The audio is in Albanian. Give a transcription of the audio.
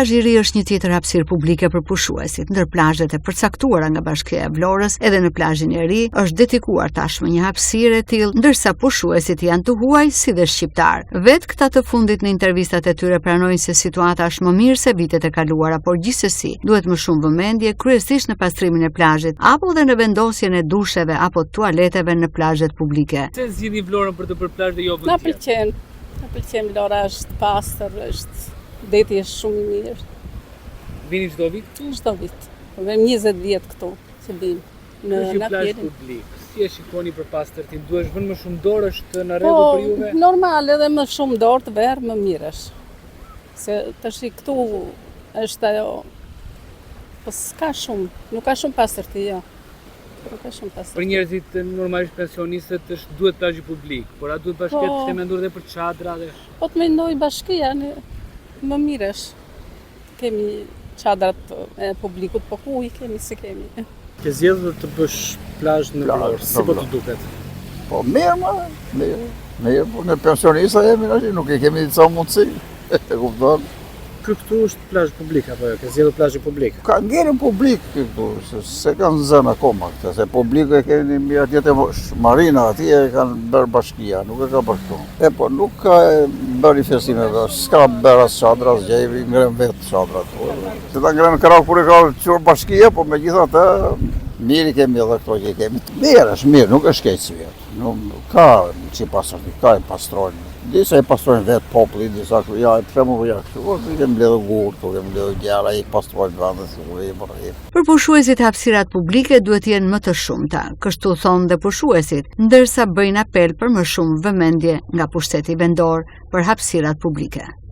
plazhi i ri është një tjetër hapësirë publike për pushuesit, ndër plazhet e përcaktuara nga Bashkia e Vlorës, edhe në plazhin e ri është dedikuar tashmë një hapësirë e tillë, ndërsa pushuesit janë të huaj si dhe shqiptar. Vetë këta të fundit në intervistat e tyre pranojnë se situata është më mirë se vitet e kaluara, por gjithsesi duhet më shumë vëmendje, kryesisht në pastrimin e plazhit, apo dhe në vendosjen e dusheve apo tualeteve në plazhet publike. Se zgjidhni Vlorën për të bërë plazh dhe jo vend tjetër? Na pëlqen Vlora, është pastër, deti është shumë i mirë. Vini çdo vit këtu? Çdo vit. Vem 20 vjet këtu që vim. Në plazh publik. Si e shikoni për pastërtin? Duhesh vënë më shumë dorë, është në rregull për juve? Po, normal, edhe më shumë dorë të verë më mirë është. Se tash këtu është ajo, po s'ka shumë, nuk ka shumë pastërti, jo. Për njerëzit normalisht pensionistët është duhet plazhi publik, por a duhet bashkia të menduar edhe për çadra dhe? Po të mendoj bashkia, më mirë është. Kemi çadrat e publikut, po ku i kemi se kemi. Ke zgjedhur të bësh plazh në Vlorë, si po të duket? Po mirë, po ne pensionista jemi, nuk e kemi ca mundësi. E kupton? Këtu është plazh publik apo jo? Ke zgjedhur plazhin publik? Ka ngjerën publik këtu, se kanë zënë akoma këtë, se publiku e keni mbi atje marina, atje e kanë bërë bashkia, nuk e ka bërë këtu. E po nuk ka bërë festime, s'ka bërë as çadra, as gjë, ngrem vetë çadrat. Se ta ngrem krah kur e ka qur bashkia, po megjithatë mirë kemi edhe këto që kemi. Mirë, është mirë, nuk është keq si vetë. Nuk ka si pastërti, ka e pastrojnë. Disa e pastrojnë vetë populli, disa ja, e përshembull ja kështu, kemi mbledhur gurë, kemi mbledhur gjara, i pastrojnë vendet si ku i bërë. Për pushuesit hapësirat publike duhet jenë më të shumta, kështu thonë dhe pushuesit, ndërsa bëjnë apel për më shumë vëmendje nga pushteti vendor për hapësirat publike.